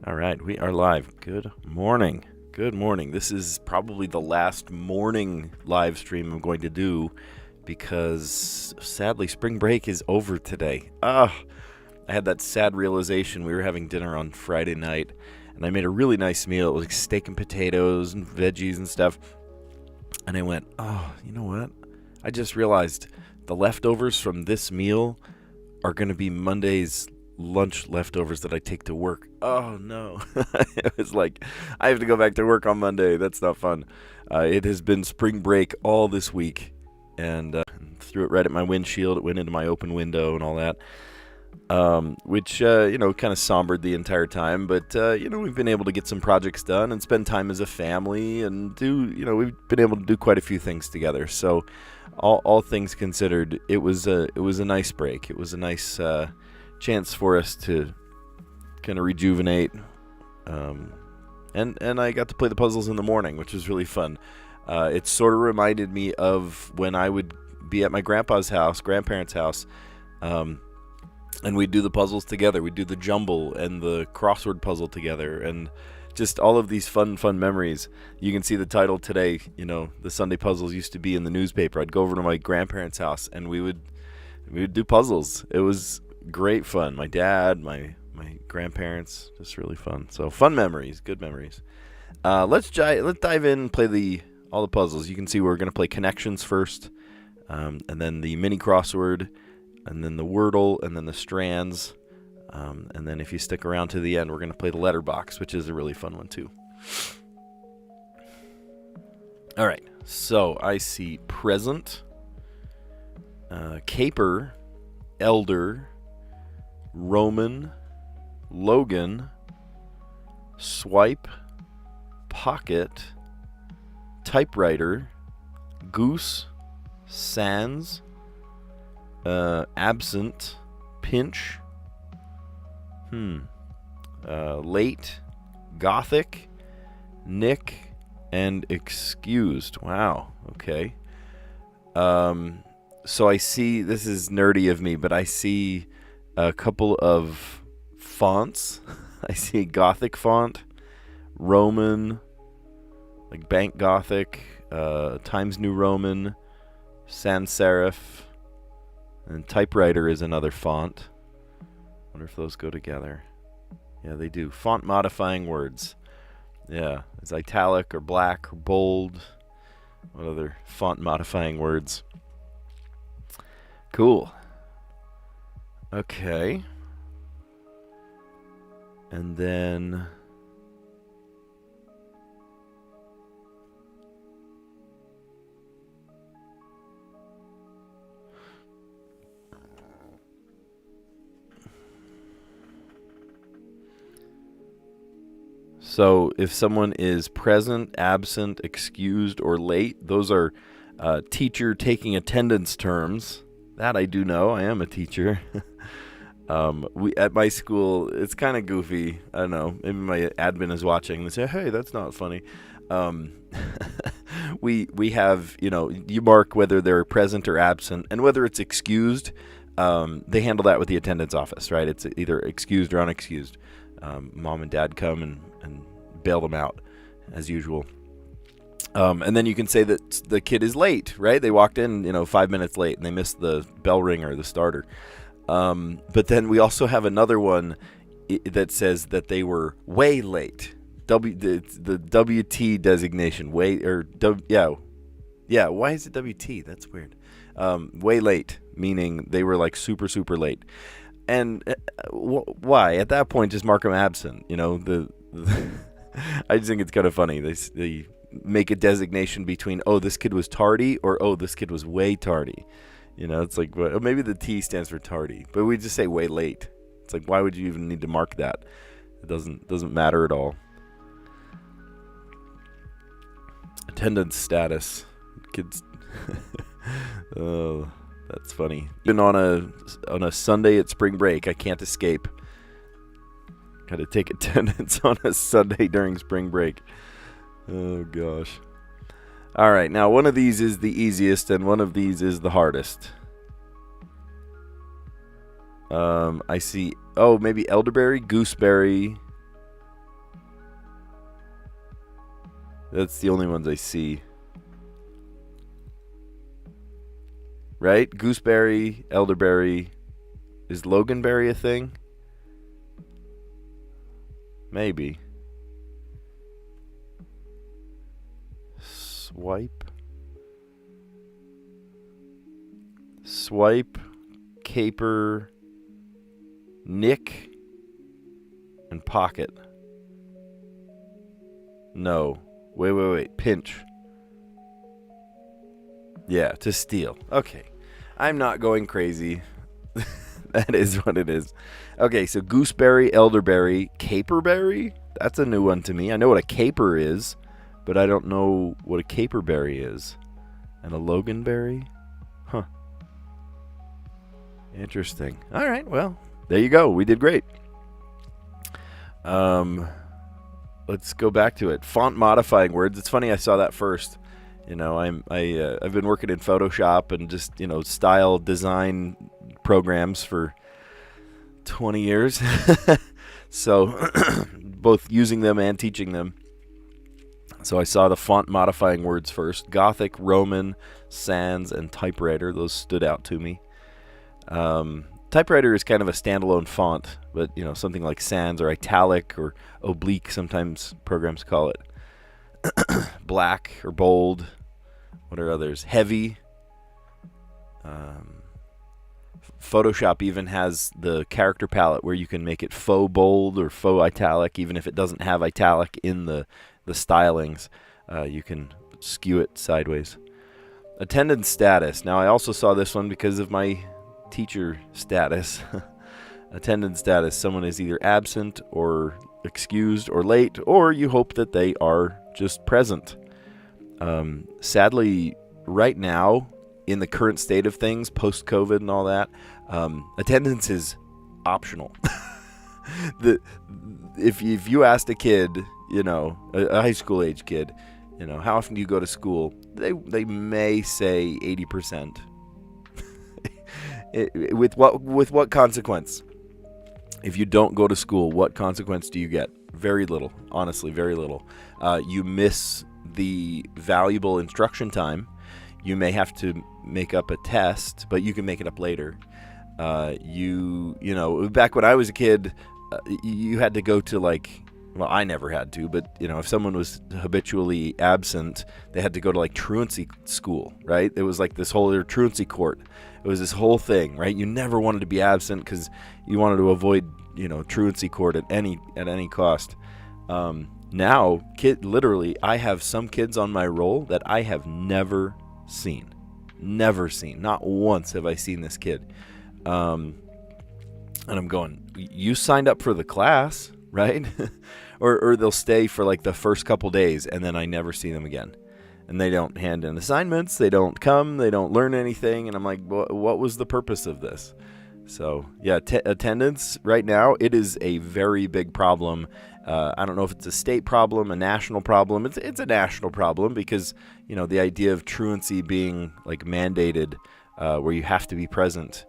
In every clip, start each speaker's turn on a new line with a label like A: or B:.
A: All right, we are live. Good morning. Good morning. This is probably the last morning live stream I'm going to do because sadly spring break is over today. I had that sad realization. We were having dinner on Friday night and I made a really nice meal. It was like steak and potatoes and veggies and stuff. And I went, you know what? I just realized the leftovers from this meal are going to be Monday's lunch leftovers that I take to work. Oh no. It was like, I have to go back to work on Monday. That's not fun. It has been spring break all this week, and threw it right at my windshield. It went into my open window and all that, which kind of sombered the entire time. But we've been able to get some projects done and spend time as a family, and we've been able to do quite a few things together. So all things considered, it was a nice break. It was a nice chance for us to kind of rejuvenate, and I got to play the puzzles in the morning, which was really fun. It sort of reminded me of when I would be at my grandparents house, and we'd do the puzzles together. We'd do the jumble and the crossword puzzle together, and just all of these fun memories. You can see the title today. The Sunday puzzles used to be in the newspaper. I'd go over to my grandparents' house and we would do puzzles. It was great fun. My dad, my grandparents, just really fun. So fun memories, good memories. Let's dive in and play all the puzzles. You can see we're going to play connections first, and then the mini crossword, and then the Wordle, and then the Strands, and then if you stick around to the end, we're going to play the letterbox, which is a really fun one too. All right, so I see present, caper, elder, Roman, Logan, swipe, pocket, typewriter, goose, sans, absent, pinch, late, gothic, nick, and excused. Wow, okay. So I see, this is nerdy of me, but I see a couple of fonts. I see Gothic font, Roman, like Bank Gothic, Times New Roman, sans serif, and typewriter is another font. Wonder if those go together. Yeah, they do. Font modifying words. Yeah, it's italic or black or bold. What other font modifying words? Cool. Okay. And then so if someone is present, absent, excused, or late, those are teacher taking attendance terms. That I do know. I am a teacher. We at my school, it's kind of goofy. I don't know. Maybe my admin is watching and they say, "Hey, that's not funny." We have, you mark whether they're present or absent, and whether it's excused. They handle that with the attendance office, right? It's either excused or unexcused. Mom and dad come and bail them out as usual. And then you can say that the kid is late, right? They walked in, 5 minutes late and they missed the bell ringer, the starter. But then we also have another one that says that they were way late. The WT designation, way, or yeah. Why is it WT? That's weird. Way late, meaning they were like super late. And why? At that point, just mark them absent. I just think it's kind of funny. They make a designation between, this kid was tardy, or this kid was way tardy. It's like, well, maybe the T stands for tardy, but we just say way late. It's like, why would you even need to mark that? It doesn't matter at all. Attendance status, kids. Oh, that's funny. Been on a Sunday at spring break. I can't escape. Got to take attendance on a Sunday during spring break. Oh gosh. All right, now one of these is the easiest and one of these is the hardest. I see, maybe elderberry, gooseberry, That's the only ones I see. Right? Gooseberry, elderberry. Is loganberry a thing? Maybe. Swipe, caper, nick, and pocket. No. Wait. Pinch. Yeah, to steal. Okay. I'm not going crazy. That is what it is. Okay, so gooseberry, elderberry, caperberry? That's a new one to me. I know what a caper is, but I don't know what a caperberry is. And a loganberry? Huh. Interesting. All right, well, there you go. We did great. Let's go back to it. Font modifying words. It's funny I saw that first. You know, I've been working in Photoshop and just, style design programs for 20 years. So both using them and teaching them. So I saw the font modifying words first. Gothic, Roman, sans, and typewriter. Those stood out to me. Typewriter is kind of a standalone font, but something like sans or italic or oblique, sometimes programs call it. Black or bold. What are others? Heavy. Photoshop even has the character palette where you can make it faux bold or faux italic, even if it doesn't have italic in the stylings. You can skew it sideways. Attendance status. Now I also saw this one because of my teacher status. Attendance status. Someone is either absent or excused or late, or you hope that they are just present. Sadly, right now, in the current state of things, post-COVID and all that, attendance is optional. If you asked a kid, a high school age kid, how often do you go to school? They may say 80%. With what consequence? If you don't go to school, what consequence do you get? Very little, honestly, very little. You miss the valuable instruction time. You may have to make up a test, but you can make it up later. Back when I was a kid, you had to go to I never had to, but if someone was habitually absent, they had to go to truancy school, right? It was this whole truancy court. It was this whole thing, right? You never wanted to be absent because you wanted to avoid, truancy court at any cost. Now, literally, I have some kids on my roll that I have never seen. Not once have I seen this kid. And I'm going, you signed up for the class, right? or they'll stay for the first couple days and then I never see them again. And they don't hand in assignments, they don't come, they don't learn anything. And I'm like, what was the purpose of this? So, yeah, attendance right now, it is a very big problem. I don't know if it's a state problem, a national problem. It's a national problem because, the idea of truancy being mandated where you have to be present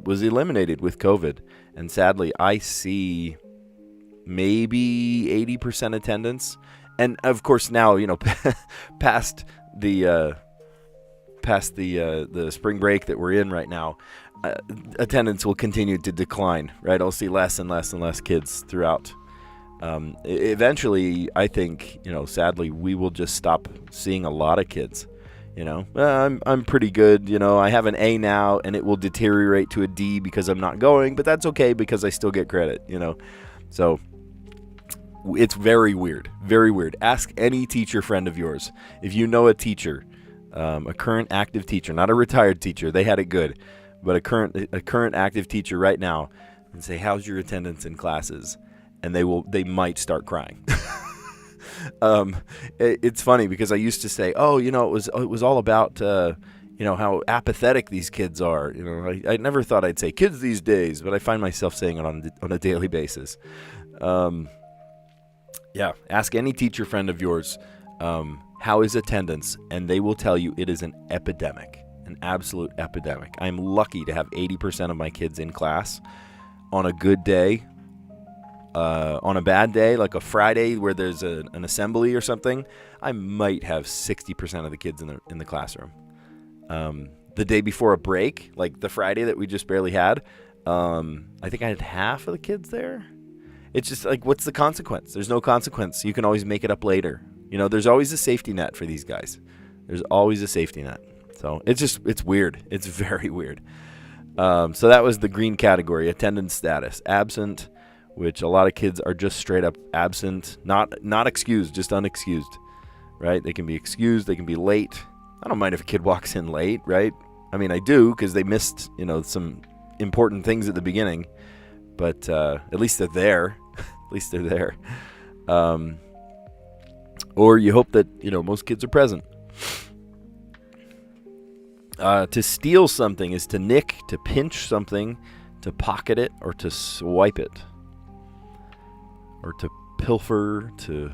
A: was eliminated with COVID. And sadly, I see maybe 80% attendance. And of course now, past the spring break that we're in right now, attendance will continue to decline, right? I'll see less and less and less kids throughout. Eventually, I think, sadly, we will just stop seeing a lot of kids. I'm pretty good. I have an A now, and it will deteriorate to a D because I'm not going, but that's okay because I still get credit. So it's very weird. Very weird. Ask any teacher friend of yours if you know a teacher, a current active teacher, not a retired teacher. They had it good. But a current active teacher right now, and say, how's your attendance in classes? And they might start crying. It's funny because I used to say, it was all about how apathetic these kids are. I never thought I'd say kids these days, but I find myself saying it on a daily basis. Yeah, ask any teacher friend of yours, how is attendance, and they will tell you it is an epidemic. An absolute epidemic. I'm lucky to have 80% of my kids in class. On a good day, On a bad day, like a Friday where there's an assembly or something, I might have 60% of the kids in the classroom. The day before a break, like the Friday that we just barely had, I think I had half of the kids there. It's just like, what's the consequence? There's no consequence. You can always make it up later. You know, there's always a safety net for these guys. There's always a safety net. So it's weird. It's very weird. So that was the green category, attendance status. Absent, which a lot of kids are just straight up absent, not excused, just unexcused, right? They can be excused, they can be late. I don't mind if a kid walks in late, right? I mean, I do, because they missed, some important things at the beginning, but at least they're there. At least they're there. Or you hope that, most kids are present. To steal something is to nick, to pinch something, to pocket it, or to swipe it. Or to pilfer, to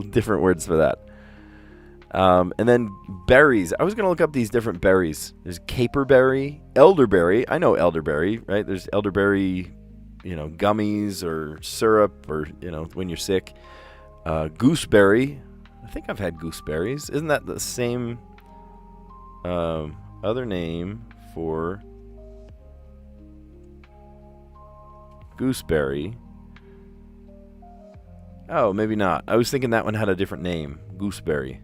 A: different words for that. And then berries. I was going to look up these different berries. There's caperberry, elderberry. I know elderberry, right? There's elderberry, gummies or syrup or, when you're sick. Gooseberry. I think I've had gooseberries. Isn't that the same other name for gooseberry? Oh, maybe not. I was thinking that one had a different name. Gooseberry.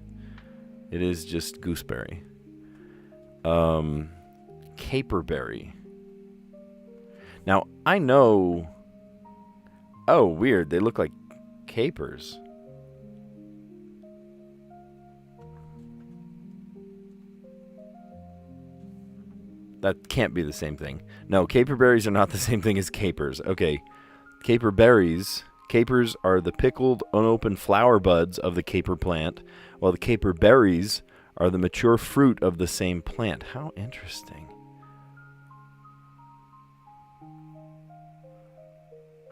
A: It is just gooseberry. Caperberry. Now, I know... Oh, weird. They look like capers. That can't be the same thing. No, caperberries are not the same thing as capers. Okay. Caperberries... Capers are the pickled, unopened flower buds of the caper plant, while the caper berries are the mature fruit of the same plant. How interesting.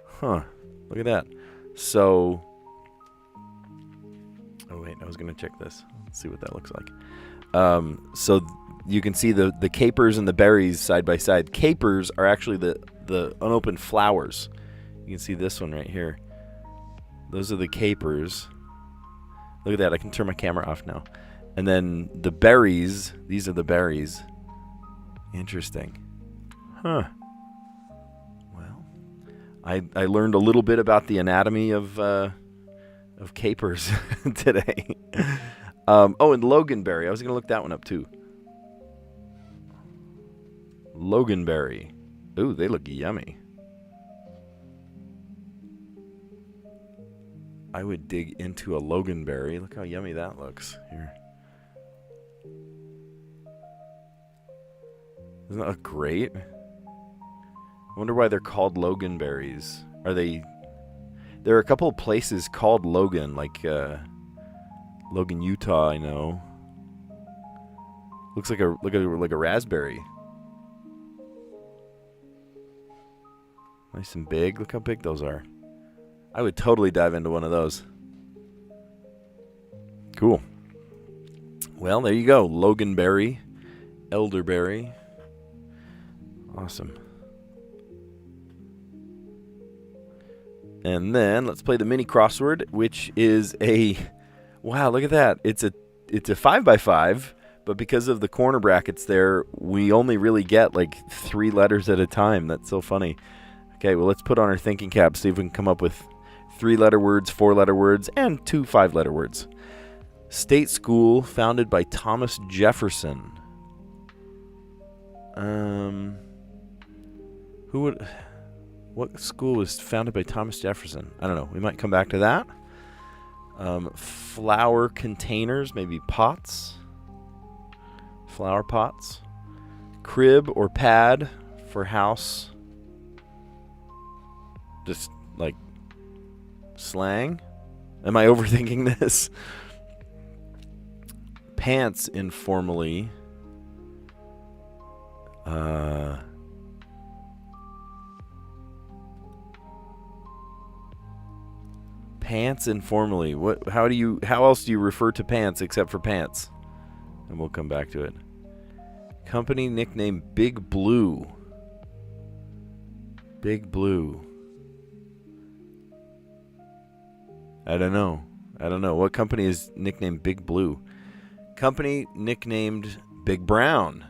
A: Huh. Look at that. So... Oh, wait. I was going to check this. Let's see what that looks like. So you can see the capers and the berries side by side. Capers are actually the unopened flowers. You can see this one right here. Those are the capers. Look at that. I can turn my camera off now. And then the berries. These are the berries. Interesting. Huh. Well, I learned a little bit about the anatomy of capers today. And loganberry. I was going to look that one up too. Loganberry. Ooh, they look yummy. I would dig into a loganberry. Look how yummy that looks. Here. Doesn't that look great? I wonder why they're called loganberries. Are they... There are a couple of places called Logan, like Logan, Utah, I know. Looks like a raspberry. Nice and big. Look how big those are. I would totally dive into one of those. Cool. Well, there you go. Loganberry, elderberry. Awesome. And then let's play the mini crossword, which is a... Wow, look at that. It's a 5x5, but because of the corner brackets there, we only really get like 3 letters at a time. That's so funny. Okay, well, let's put on our thinking cap, see if we can come up with 3-letter words, 4-letter words, and 2 5-letter words. State school founded by Thomas Jefferson. What school was founded by Thomas Jefferson? I don't know. We might come back to that. Flower containers, maybe pots. Flower pots. Crib or pad for house. Just like slang. Am I overthinking this? Pants informally. Pants informally. How else do you refer to pants except for pants? And we'll come back to it. Company nickname Big Blue. Big Blue. I don't know. I don't know. What company is nicknamed Big Blue? Company nicknamed Big Brown.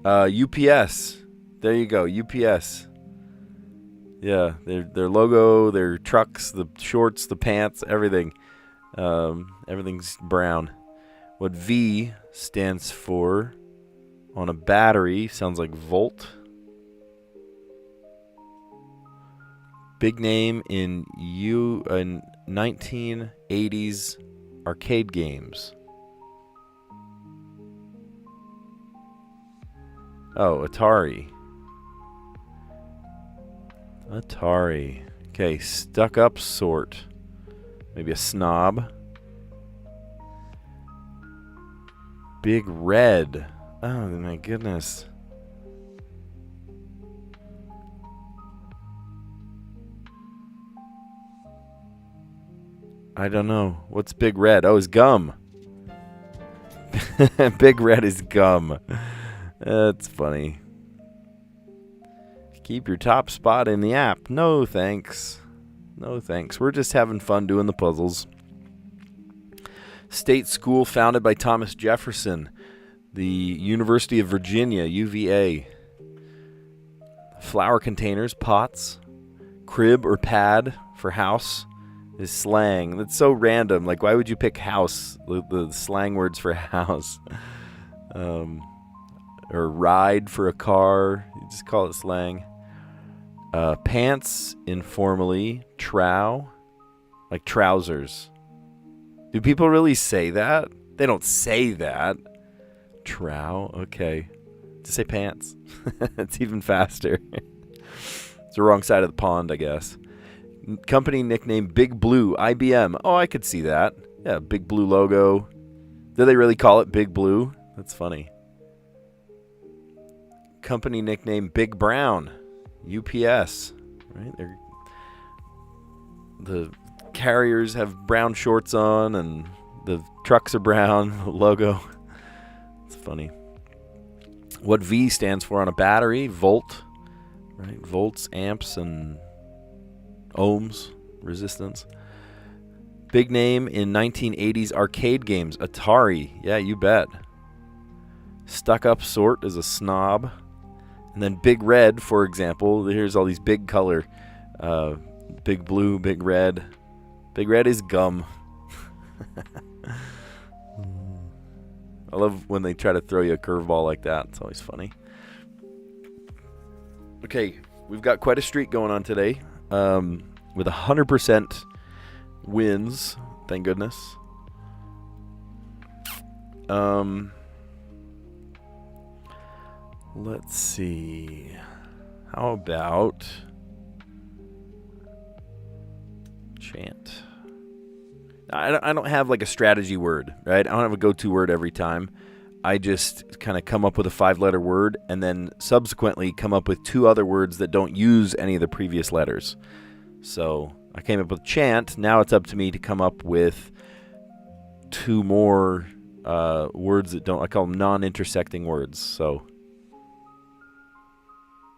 A: UPS. There you go. UPS. Yeah, their logo, their trucks, the shorts, the pants, everything. Everything's brown. What V stands for on a battery sounds like volt. Big name in 1980s arcade games. Oh, Atari. Atari. Okay, stuck up sort. Maybe a snob. Big red. Oh my goodness. I don't know. What's big red? Oh, it's gum. Big red is gum. That's funny. Keep your top spot in the app. No thanks. No thanks. We're just having fun doing the puzzles. State school founded by Thomas Jefferson. The University of Virginia, UVA. Flower containers, pots. Crib or pad for house is slang. That's so random. Like, why would you pick house? The slang words for house. Or ride for a car. You just call it slang. Pants, informally. Trow. Like trousers. Do people really say that? They don't say that. Trow. Okay. Just say pants. It's even faster. It's the wrong side of the pond, I guess. Company nickname Big Blue, IBM. Oh, I could see that. Yeah, Big Blue logo. Do they really call it Big Blue? That's funny. Company nickname Big Brown, UPS. Right? The carriers have brown shorts on, and the trucks are brown. The logo. It's funny. What V stands for on a battery? Volt. Right? Volts, amps, and ohms, resistance. Big name in 1980s arcade games. Atari. Yeah, you bet. Stuck up sort is a snob. And then Big Red, for example. Here's all these big color. Big Blue, Big Red. Big Red is gum. I love when they try to throw you a curveball like that. It's always funny. Okay, we've got quite a streak going on today. With 100% wins, thank goodness. Let's see. How about chant? I don't have like a strategy word, right? I don't have a go-to word every time. I just kind of come up with a 5-letter word and then subsequently come up with 2 other words that don't use any of the previous letters. So I came up with chant. Now it's up to me to come up with 2 more words that don't, I call them non-intersecting words. So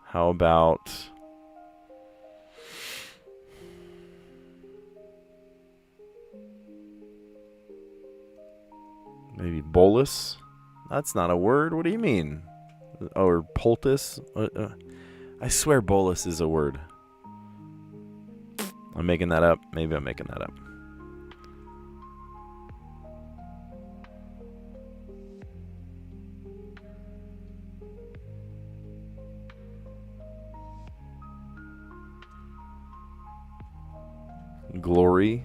A: how about maybe bolus? That's not a word. What do you mean? Or poultice? I swear bolus is a word. I'm making that up. Maybe I'm making that up. Glory.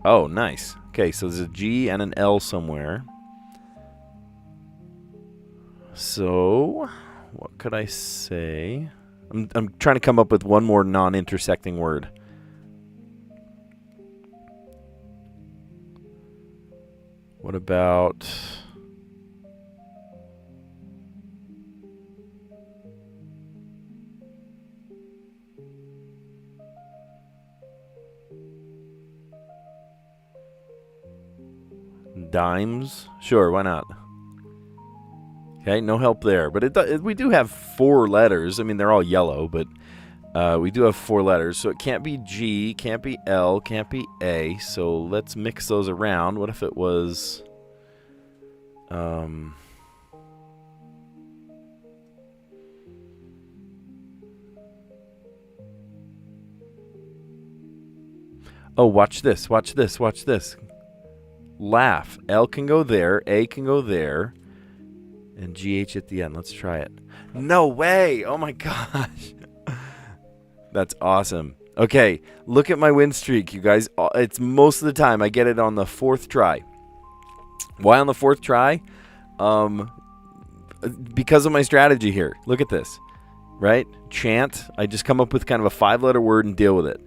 A: Oh, nice. Okay, so there's a G and an L somewhere. So, what could I say? I'm trying to come up with one more non-intersecting word. What about dimes? Sure, why not? Okay, no help there. But we do have 4 letters. I mean, they're all yellow, but we do have 4 letters. So it can't be G, can't be L, can't be A. So let's mix those around. What if it was... Oh, watch this, watch this, watch this. Laugh. L can go there, A can go there, and GH at the end. Let's try it. No way! Oh my gosh. That's awesome. Okay, look at my win streak, you guys. It's most of the time I get it on the 4th try. Why on the 4th try? Because of my strategy here. Look at this, right? Chant. I just come up with kind of a 5-letter word and deal with it.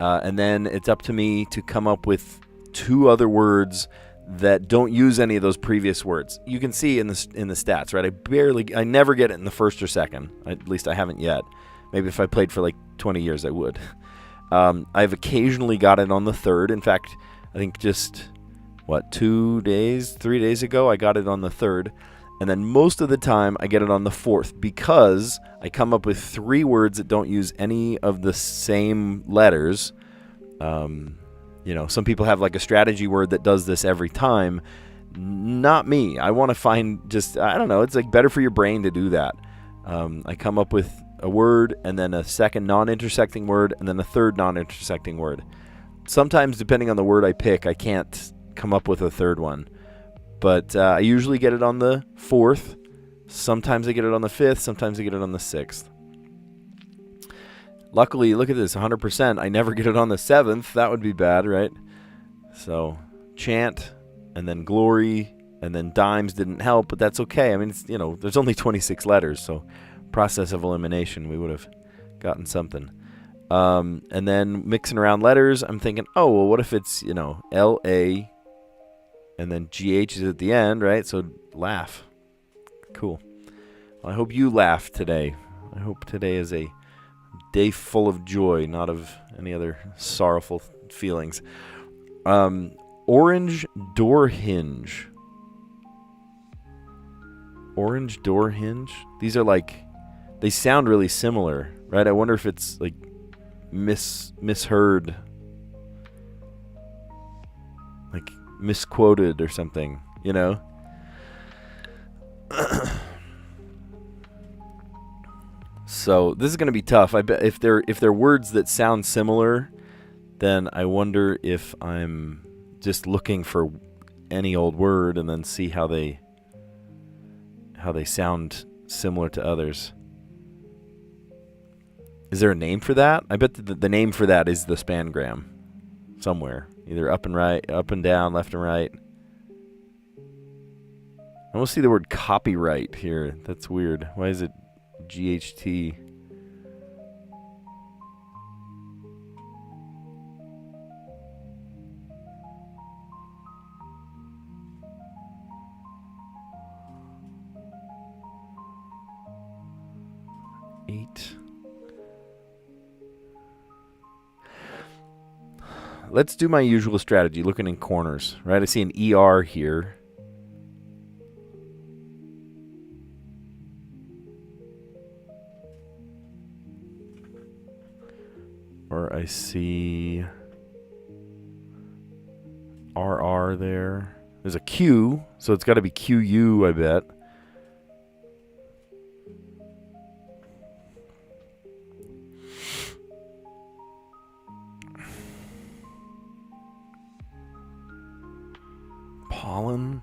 A: And then it's up to me to come up with 2 other words that don't use any of those previous words. You can see in the stats, right? I never get it in the 1st or 2nd. At least I haven't yet. Maybe if I played for like 20 years, I would. I've occasionally got it on the 3rd. In fact, I think just, 3 days ago, I got it on the 3rd. And then most of the time, I get it on the 4th because I come up with 3 words that don't use any of the same letters. You know, some people have like a strategy word that does this every time. Not me. I want to find I don't know, it's like better for your brain to do that. I come up with a word and then a second non-intersecting word and then a third non-intersecting word. Sometimes, depending on the word I pick, I can't come up with a 3rd one. But I usually get it on the 4th. Sometimes I get it on the 5th. Sometimes I get it on the 6th. Luckily, look at this, 100%. I never get it on the 7th. That would be bad, right? So, chant, and then glory, and then dimes didn't help, but that's okay. I mean, it's, there's only 26 letters, so process of elimination, we would have gotten something. And then mixing around letters, I'm thinking, oh, well, what if it's, L-A, and then GH is at the end, right? So laugh. Cool. Well, I hope you laugh today. I hope today is a day full of joy, not of any other sorrowful feelings. Orange door hinge. Orange door hinge? These are like, they sound really similar, right? I wonder if it's like misheard. Like misquoted or something, So this is going to be tough. I bet if they're words that sound similar, then I wonder if I'm just looking for any old word and then see how they sound similar to others. Is there a name for that? I bet the name for that is the spangram somewhere. Either up and right, up and down, left and right. I almost see the word copyright here. That's weird. Why is it GHT? Let's do my usual strategy, looking in corners, right? I see an ER here. Or I see RR there. There's a Q, so it's got to be QU, I bet. Pollen.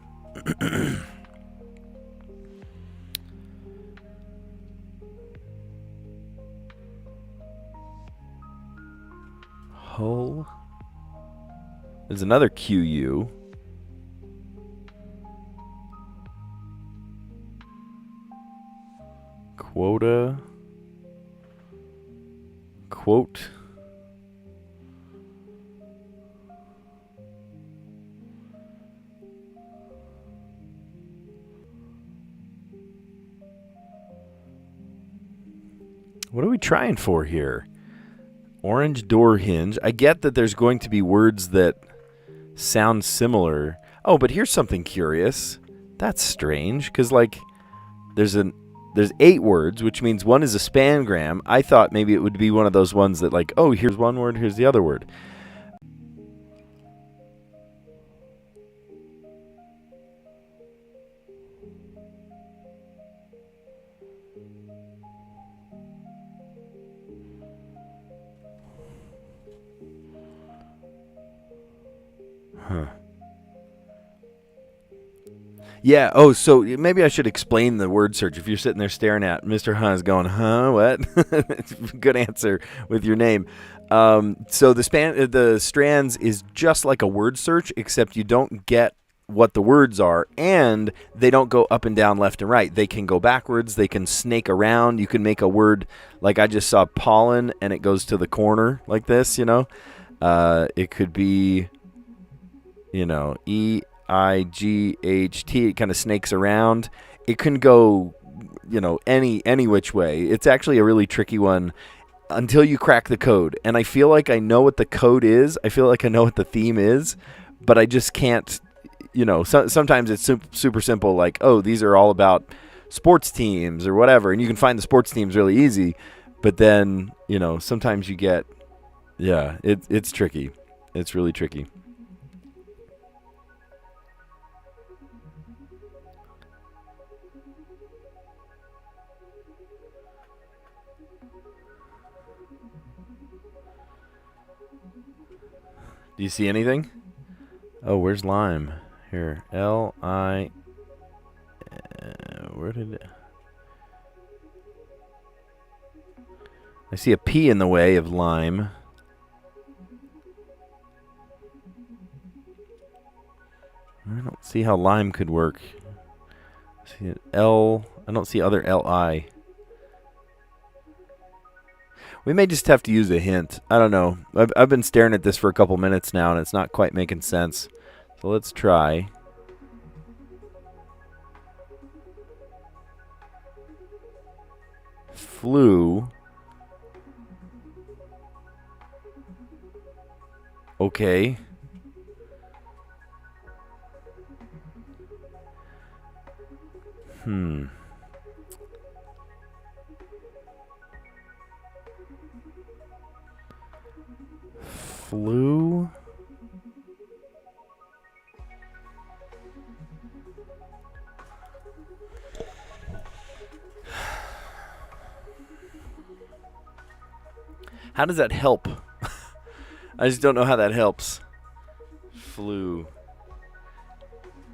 A: Hull. There's another QU. Quota. Quote. What are we trying for here? Orange door hinge. I get that there's going to be words that sound similar. Oh, but here's something curious. That's strange, because, like, There's 8 words, which means one is a spangram. I thought maybe it would be one of those ones that like, oh, here's one word, here's the other word. Huh. Yeah. Oh, so maybe I should explain the word search. If you're sitting there staring at Mr. Huh's going, huh, what? Good answer with your name. So the Strands is just like a word search, except you don't get what the words are, and they don't go up and down, left and right. They can go backwards. They can snake around. You can make a word like I just saw pollen, and it goes to the corner like this. It could be, EIGHT. It kind of snakes around. It can go, any which way. It's actually a really tricky one until you crack the code. And I feel like I know what the code is. I feel like I know what the theme is, but I just can't. Sometimes it's super simple. Like, oh, these are all about sports teams or whatever, and you can find the sports teams really easy. But then, sometimes you get, it's tricky. It's really tricky. Do you see anything? Oh, where's lime? Here, L-I... where did it... I see a P in the way of lime. I don't see how lime could work. I see L... I don't see other L-I. We may just have to use a hint. I don't know. I've been staring at this for a couple minutes now, and it's not quite making sense. So let's try. Flu. Okay. Flu. How does that help? I just don't know how that helps. Flu.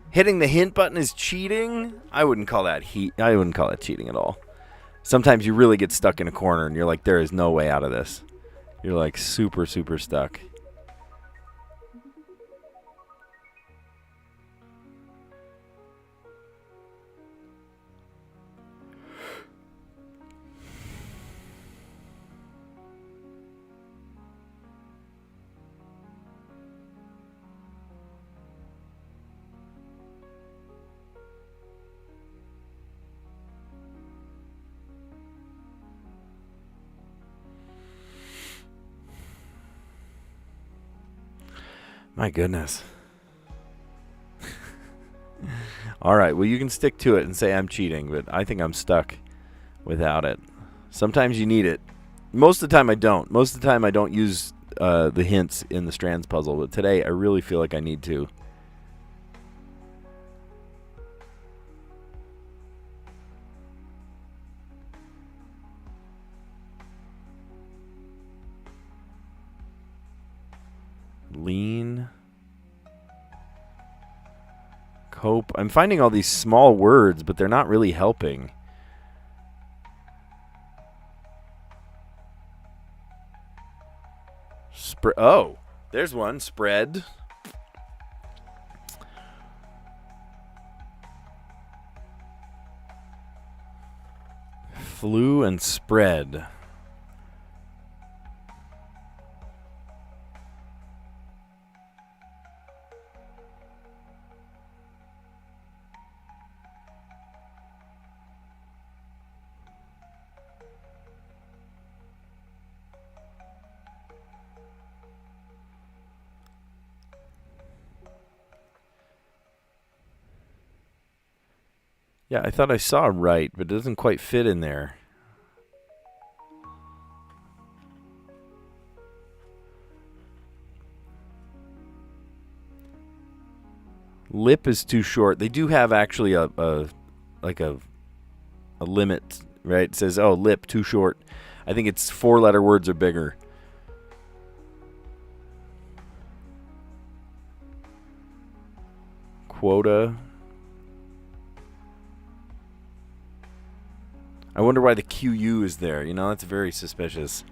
A: Hitting the hint button is cheating? I wouldn't call that I wouldn't call that cheating at all. Sometimes you really get stuck in a corner and you're like, there is no way out of this. You're like super stuck. My goodness. All right, well, you can stick to it and say I'm cheating, but I think I'm stuck without it. Sometimes you need it. Most of the time I don't. Most of the time I don't use the hints in the Strands puzzle, but today I really feel like I need to. Lean. Cope. I'm finding all these small words, but they're not really helping. Oh, there's one. Spread. Flu and spread. Yeah, I thought I saw right, but it doesn't quite fit in there. Lip is too short. They do have actually a limit, right? It says, oh, lip too short. I think it's 4-letter words or bigger. Quota. I wonder why the QU is there. You know, that's very suspicious.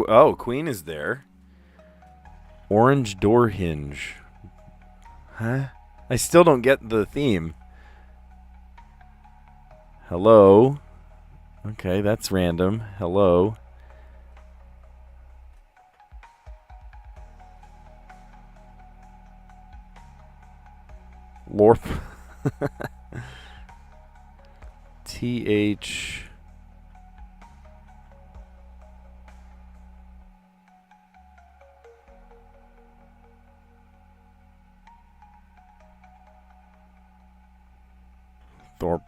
A: Oh, Queen is there. Orange door hinge. Huh? I still don't get the theme. Hello. Okay, that's random. Hello. Lorp. TH. Thorpe.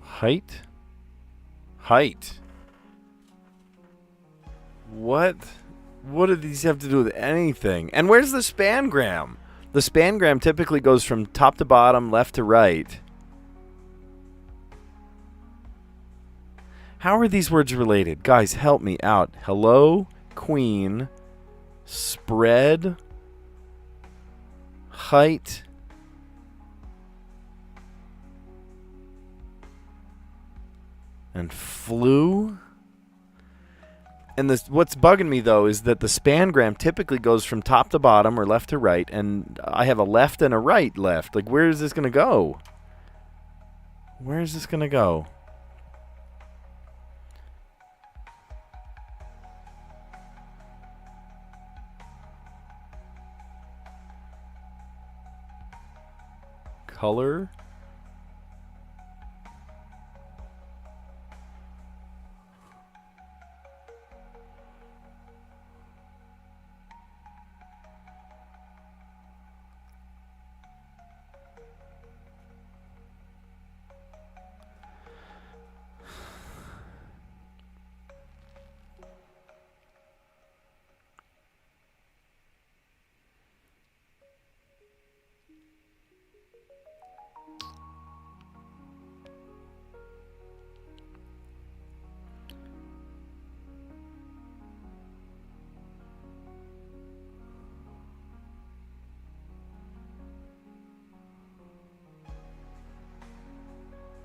A: Height? Height. What? What do these have to do with anything? And where's the spangram? The spangram typically goes from top to bottom, left to right. How are these words related? Guys, help me out. Hello, queen, spread, height, and flew. And what's bugging me, though, is that the spangram typically goes from top to bottom or left to right, and I have a left and a right left. Like, where is this going to go? Where is this going to go? Color.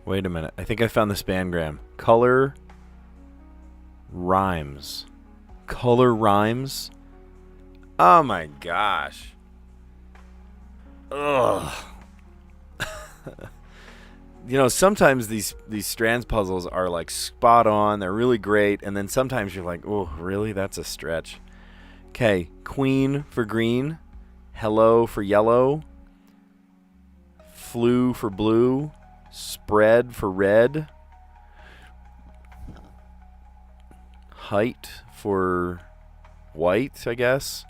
A: Wait a minute. I think I found the spangram. Color rhymes. Color rhymes? Oh my gosh. Ugh. You know, sometimes these Strands puzzles are like spot on. They're really great. And then sometimes you're like, oh, really? That's a stretch. Okay. Queen for green. Hello for yellow. Flew for blue. Spread for red. Height for white, I guess.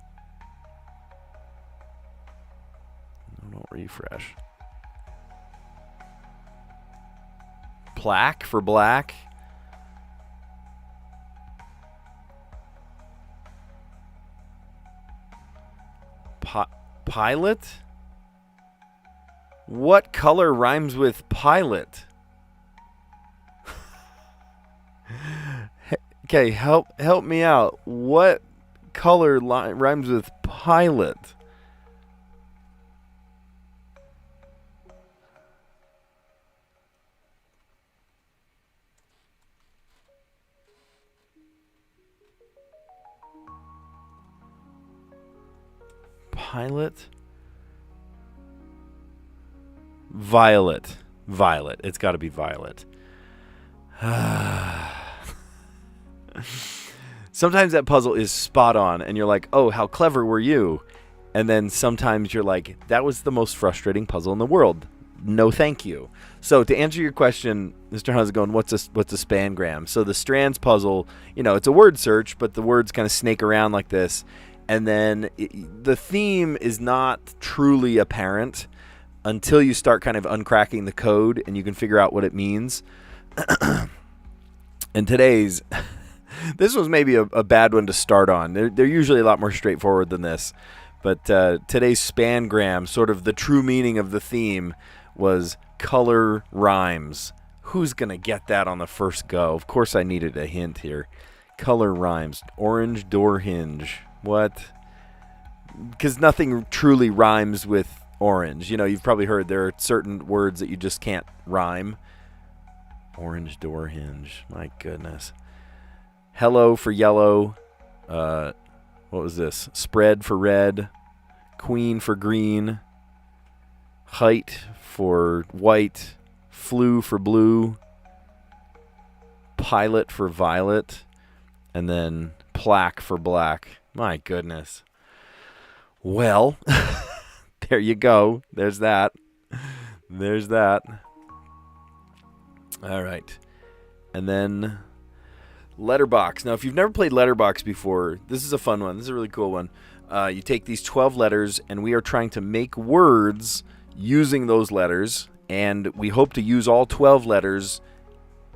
A: No, don't refresh. Plaque for black. Pilot? What color rhymes with pilot? Okay, help me out. What color rhymes with pilot? Pilot. Violet. Violet. It's got to be violet. Sometimes that puzzle is spot on, and you're like, oh, how clever were you? And then sometimes you're like, that was the most frustrating puzzle in the world. No, thank you. So to answer your question, Mr. How's it going? What's a spangram? So the Strands puzzle, it's a word search, but the words kind of snake around like this. And then the theme is not truly apparent until you start kind of uncracking the code and you can figure out what it means. And today's, this was maybe a bad one to start on. They're usually a lot more straightforward than this. But today's spangram, sort of the true meaning of the theme, was color rhymes. Who's going to get that on the first go? Of course I needed a hint here. Color rhymes. Orange door hinge. What? Because nothing truly rhymes with orange. You've probably heard there are certain words that you just can't rhyme. Orange door hinge. My goodness. Hello for yellow. What was this? Spread for red. Queen for green. Height for white. Flu for blue. Pilot for violet. And then plaque for black. My goodness. Well, there you go. There's that. There's that. All right. And then letterbox. Now, if you've never played letterbox before, this is a fun one. This is a really cool one. You take these 12 letters, and we are trying to make words using those letters, and we hope to use all 12 letters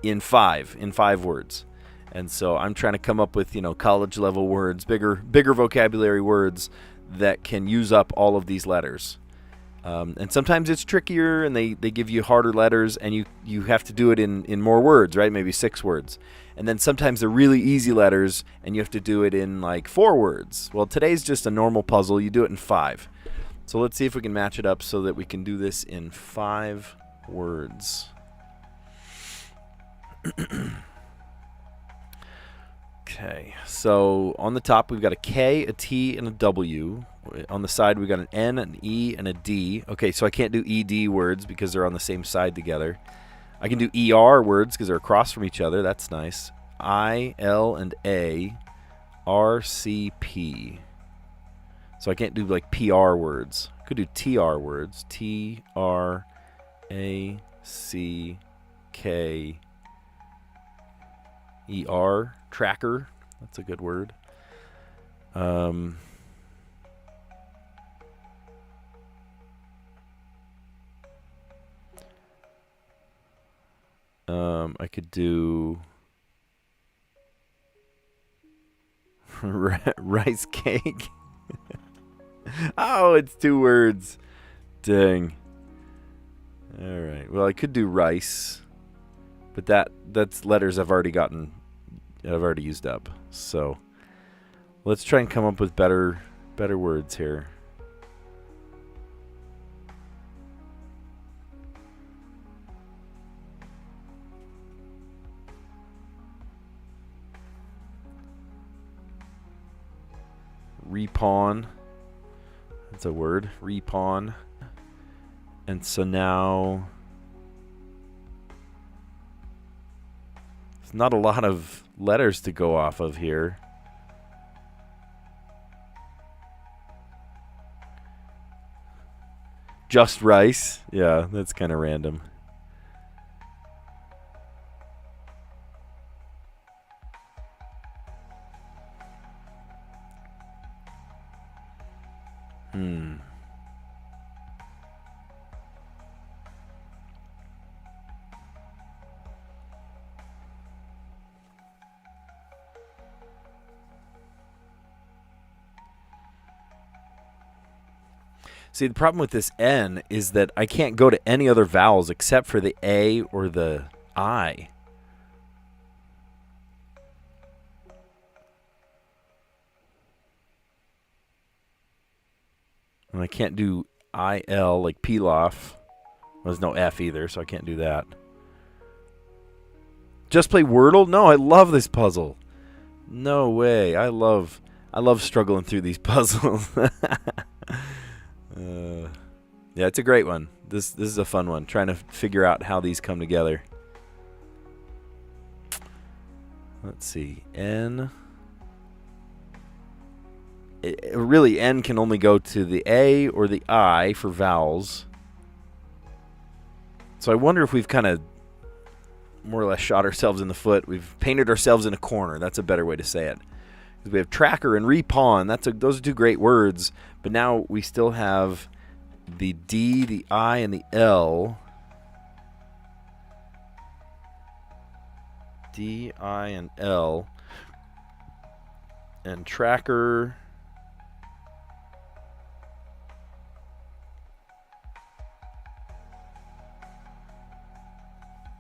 A: in five words. And so I'm trying to come up with, college level words, bigger vocabulary words that can use up all of these letters. And sometimes it's trickier, and they give you harder letters, and you have to do it in more words, right? Maybe 6 words. And then sometimes they're really easy letters, and you have to do it in like 4 words. Well, today's just a normal puzzle. You do it in 5. So let's see if we can match it up so that we can do this in 5 words. Okay, so on the top we've got a K, a T, and a W. On the side we've got an N, an E, and a D. Okay, so I can't do ED words because they're on the same side together. I can do ER words because they're across from each other. That's nice. I, L, and A, R, C, P. So I can't do like PR words. I could do TR words. T, R, A, C, K, ER. Tracker. That's a good word. I could do rice cake. Oh, it's 2 words. Dang. All right. Well, I could do rice, but that's letters I've already used up. So let's try and come up with better words here. Repawn. That's a word. Repawn. And so now there's not a lot of letters to go off of here. Just rice. Yeah, that's kind of random. See, the problem with this N is that I can't go to any other vowels except for the A or the I. And I can't do IL like pilaf. There's no F either, so I can't do that. Just play Wordle? No, I love this puzzle. No way. I love I love struggling through these puzzles. Yeah, it's a great one. This is a fun one, trying to figure out how these come together. Let's see. N. Really, N can only go to the A or the I for vowels. So I wonder if we've kind of more or less shot ourselves in the foot. We've painted ourselves in a corner. That's a better way to say it. Because we have tracker and repawn. Those are two great words. But now we still have the D, the I, and the L. D, I, and L. And tracker.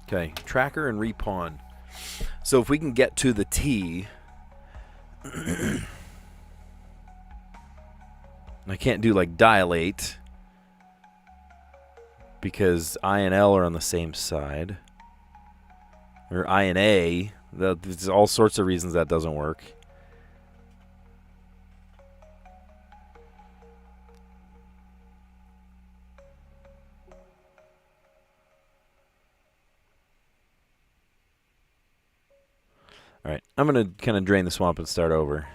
A: Okay, tracker and repawn. So if we can get to the T, I can't do like dilate because I and L are on the same side. Or I and A. There's all sorts of reasons that doesn't work. All right, I'm going to kind of drain the swamp and start over.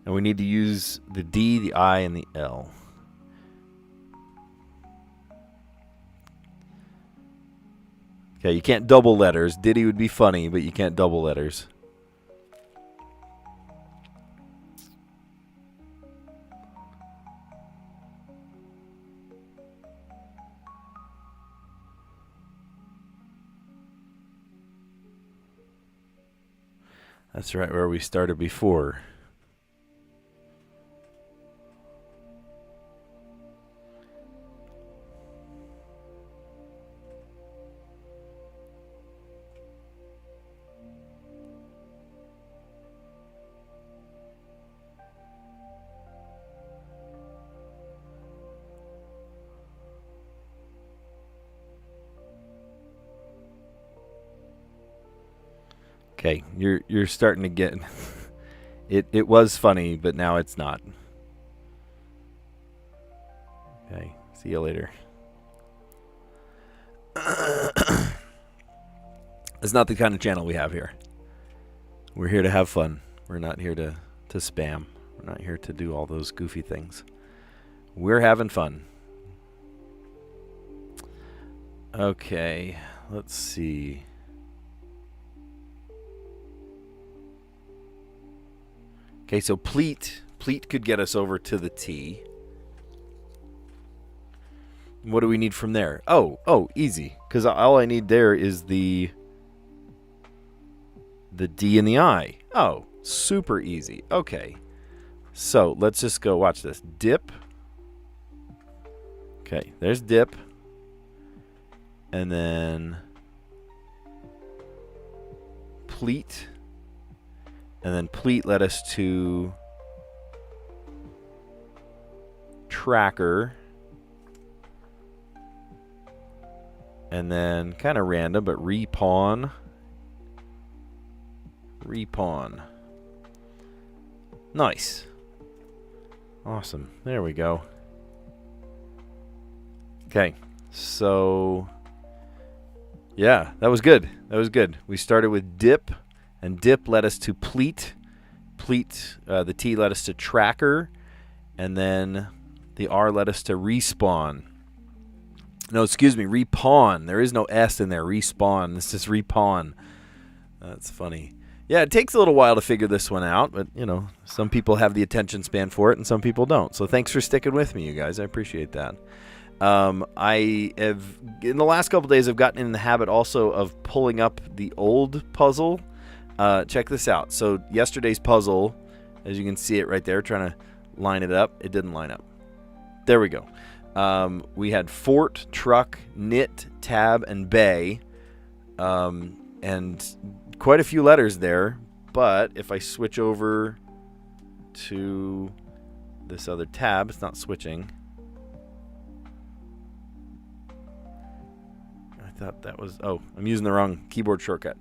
A: And we need to use the D, the I, and the L. Okay, you can't double letters. Diddy would be funny, but you can't double letters. That's right where we started before. Okay, you're starting to get it was funny, but now it's not. Okay, see you later. It's not the kind of channel we have here. We're here to have fun. We're not here to spam. We're not here to do all those goofy things. We're having fun. Okay, let's see. Okay, so pleat could get us over to the T. What do we need from there? Oh, easy. Because all I need there is the D and the I. Oh, super easy. Okay. So let's just go watch this. Dip. Okay, there's dip. And then pleat. And then pleat led us to tracker. And then kind of random, but repawn. Repawn. Nice. Awesome. There we go. Okay. So, yeah, that was good. That was good. We started with dip. And dip led us to pleat. Pleat, the T led us to tracker. And then the R led us to respawn. No, excuse me, repawn. There is no S in there. Respawn. This is repawn. That's funny. Yeah, it takes a little while to figure this one out. But, you know, some people have the attention span for it and some people don't. So thanks for sticking with me, you guys. I appreciate that. I have, in the last couple days, I've gotten in the habit also of pulling up the old puzzle. Check this out. So yesterday's puzzle, as you can see it right there, trying to line it up. It didn't line up. There we go. We had fort, truck, knit, tab, and bay. And quite a few letters there. But if I switch over to this other tab, it's not switching. I thought that was... Oh, I'm using the wrong keyboard shortcut.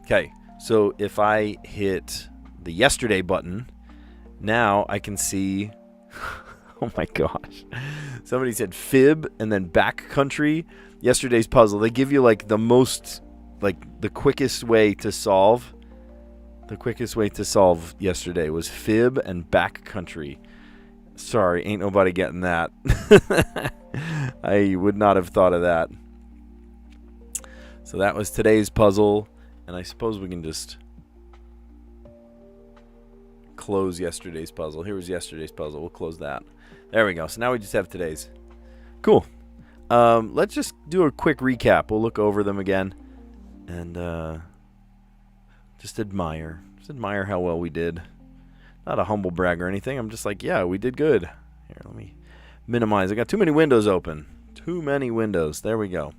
A: Okay, so if I hit the yesterday button, now I can see... Oh my gosh. Somebody said fib and then backcountry. Yesterday's puzzle. They give you like the most, like the quickest way to solve. The quickest way to solve yesterday was fib and backcountry. Sorry, ain't nobody getting that. I would not have thought of that. So that was today's puzzle. And I suppose we can just close yesterday's puzzle. Here was yesterday's puzzle. We'll close that. There we go. So now we just have today's. Cool. Let's just do a quick recap. We'll look over them again. And just admire. Just admire how well we did. Not a humble brag or anything. I'm just like, yeah, we did good. Here, let me minimize. I got too many windows open. Too many windows. There we go.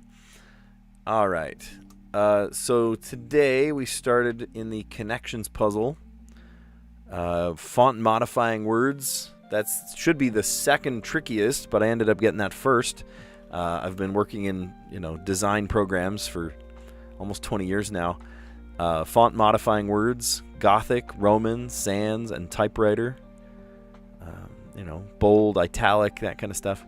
A: All right. So today we started in the connections puzzle. Font modifying words. That should be the second trickiest, but I ended up getting that first. I've been working in design programs for almost 20 years now. Font modifying words, Gothic, Roman, sans, and typewriter. Bold, italic, that kind of stuff.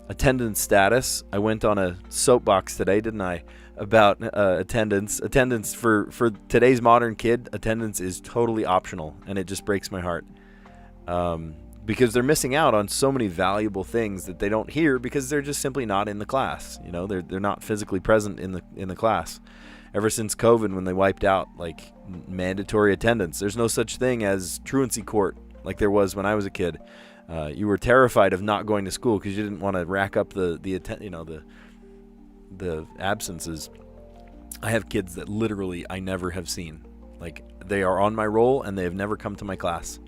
A: Attendance status. I went on a soapbox today, didn't I, about attendance. Attendance for today's modern kid, attendance is totally optional, and it just breaks my heart. Because they're missing out on so many valuable things that they don't hear because they're just simply not in the class. They're not physically present in the class. Ever since COVID, when they wiped out like mandatory attendance, there's no such thing as truancy court like there was when I was a kid. You were terrified of not going to school because you didn't want to rack up the absences. I have kids that literally I never have seen. Like, they are on my roll and they have never come to my class.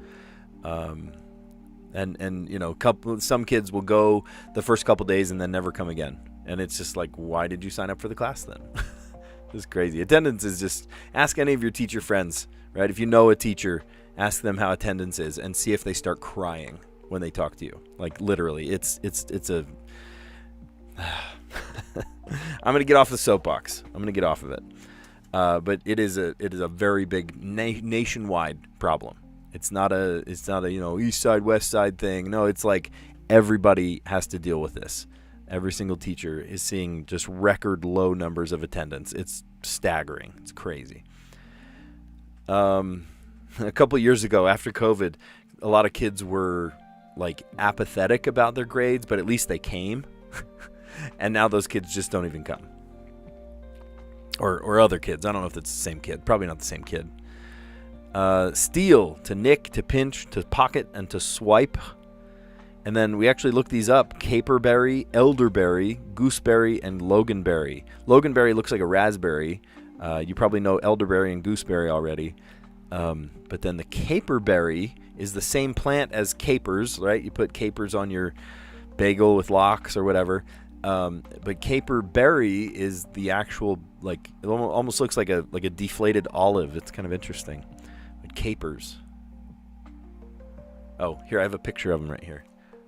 A: Some kids will go the first couple days and then never come again. And it's just like, why did you sign up for the class then? It's crazy. Attendance is just, ask any of your teacher friends, right? If you know a teacher, ask them how attendance is and see if they start crying when they talk to you. Like, literally, it's a... I'm going to get off the soapbox. I'm going to get off of it. But it is a very big nationwide problem. It's not a east side, west side thing. No, it's like everybody has to deal with this. Every single teacher is seeing just record low numbers of attendance. It's staggering. It's crazy. A couple of years ago, after COVID, a lot of kids were like apathetic about their grades, but at least they came. And now those kids just don't even come. Or other kids. I don't know if it's the same kid. Probably not the same kid. Steal, to nick, to pinch, to pocket, and to swipe. And then we actually looked these up. Caperberry, elderberry, gooseberry, and loganberry. Loganberry looks like a raspberry. You probably know elderberry and gooseberry already. But then the caperberry is the same plant as capers, right? You put capers on your bagel with lox or whatever. But caperberry is the actual, like, it almost looks like a deflated olive. It's kind of interesting. But capers. Oh, here, I have a picture of them right here.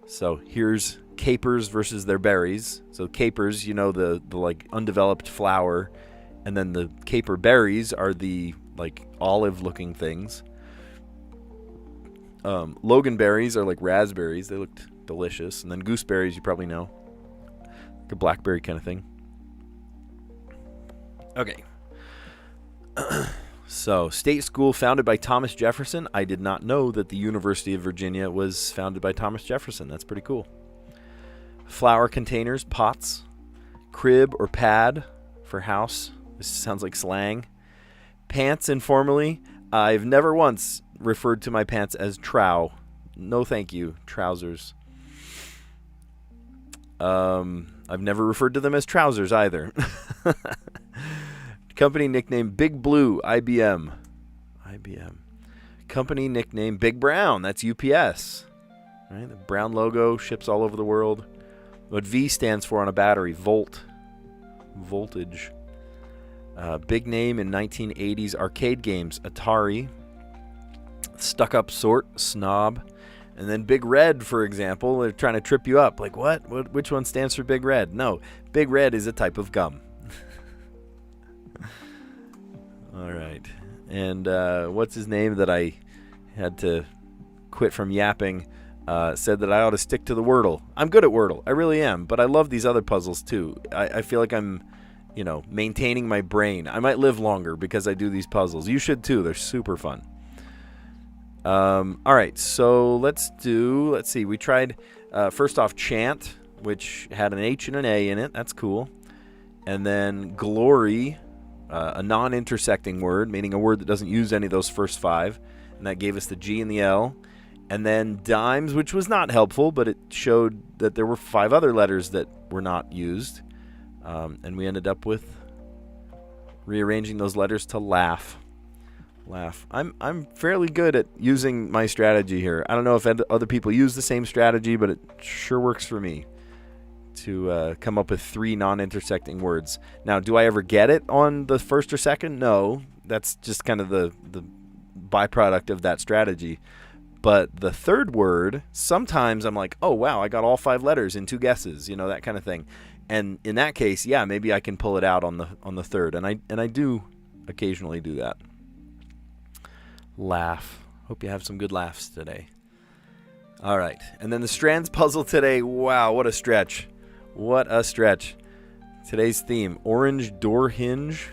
A: So here's capers versus their berries. So capers, the like undeveloped flower, and then the caper berries are the like olive looking things. Loganberries are like raspberries. They looked delicious. And then gooseberries, you probably know, like a blackberry kind of thing. Okay. So, state school founded by Thomas Jefferson. I did not know that the University of Virginia was founded by Thomas Jefferson. That's pretty cool. Flower containers, pots. Crib or pad for house. This sounds like slang. Pants informally. I've never once referred to my pants as trow. No thank you. Trousers. I've never referred to them as trousers either. Company nickname Big Blue, IBM. Company nickname Big Brown, that's UPS. Right? The brown logo ships all over the world. What V stands for on a battery, volt. Voltage. Big name in 1980s arcade games, Atari. Stuck-up sort, snob. And then Big Red, for example, they're trying to trip you up. Like, what? Which one stands for Big Red? No, Big Red is a type of gum. All right. And what's his name that I had to quit from yapping said that I ought to stick to the Wordle. I'm good at Wordle. I really am. But I love these other puzzles, too. I feel like I'm, maintaining my brain. I might live longer because I do these puzzles. You should, too. They're super fun. All right. So let's see. We tried, first off, chant, which had an H and an A in it. That's cool. And then glory, a non-intersecting word, meaning a word that doesn't use any of those first 5. And that gave us the G and the L. And then dimes, which was not helpful, but it showed that there were 5 other letters that were not used. And we ended up with rearranging those letters to laugh. Laugh. I'm fairly good at using my strategy here. I don't know if other people use the same strategy, but it sure works for me to come up with 3 non-intersecting words. Now, do I ever get it on the first or second? No. That's just kind of the byproduct of that strategy. But the third word, sometimes I'm like, oh, wow, I got all 5 letters in 2 guesses, that kind of thing. And in that case, yeah, maybe I can pull it out on the third. And I do occasionally do that. Laugh. Hope you have some good laughs today. All right. And then the Strands puzzle today. Wow, what a stretch. What a stretch. Today's theme, orange door hinge.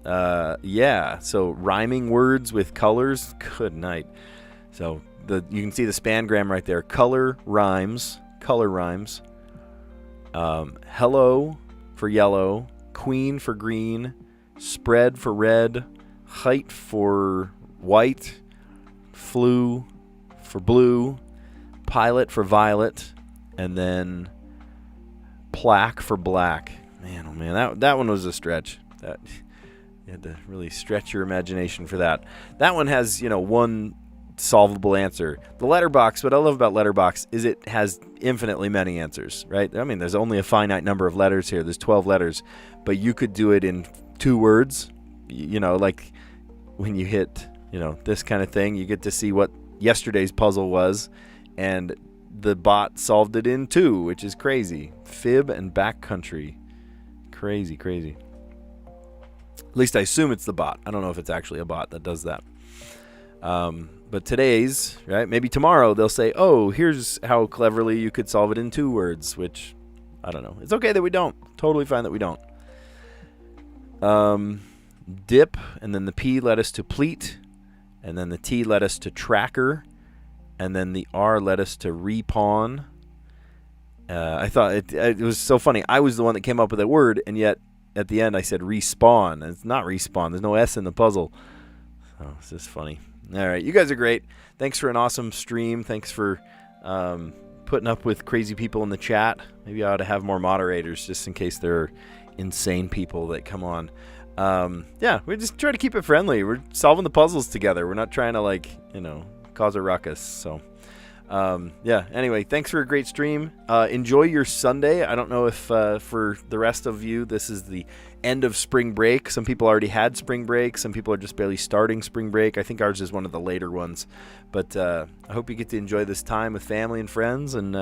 A: Yeah, so rhyming words with colors. Good night. So you can see the spangram right there. Color rhymes. Hello for yellow. Queen for green. Spread for red. Height for white. Flu for blue. Pilot for violet. And then plaque for black. Man, oh man, that one was a stretch. You had to really stretch your imagination for that. That one has, one solvable answer. The letterbox, what I love about letterbox is it has infinitely many answers, right? I mean, there's only a finite number of letters here. There's 12 letters, but you could do it in 2 words, like when you hit, this kind of thing, you get to see what yesterday's puzzle was, and the bot solved it in 2, which is crazy. Fib and backcountry. Crazy. At least I assume it's the bot. I don't know if it's actually a bot that does that. But today's, right, maybe tomorrow they'll say, oh, here's how cleverly you could solve it in 2 words, which, I don't know. It's okay that we don't. Totally fine that we don't. Dip, and then the P led us to pleat, and then the T led us to tracker, and then the R led us to repawn. I thought it was so funny. I was the one that came up with that word, and yet at the end I said respawn. And it's not respawn. There's no S in the puzzle. So it's just funny. All right, you guys are great. Thanks for an awesome stream. Thanks for putting up with crazy people in the chat. Maybe I ought to have more moderators just in case there are insane people that come on. Yeah, we just try to keep it friendly. We're solving the puzzles together. We're not trying to cause a ruckus. So yeah, anyway, thanks for a great stream. Enjoy your Sunday. I don't know if for the rest of you this is the end of spring break. Some people already had spring break. Some people are just barely starting spring break. I think ours is one of the later ones. But I hope you get to enjoy this time with family and friends. And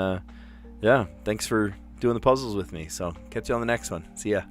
A: yeah, thanks for doing the puzzles with me. So catch you on the next one. See ya.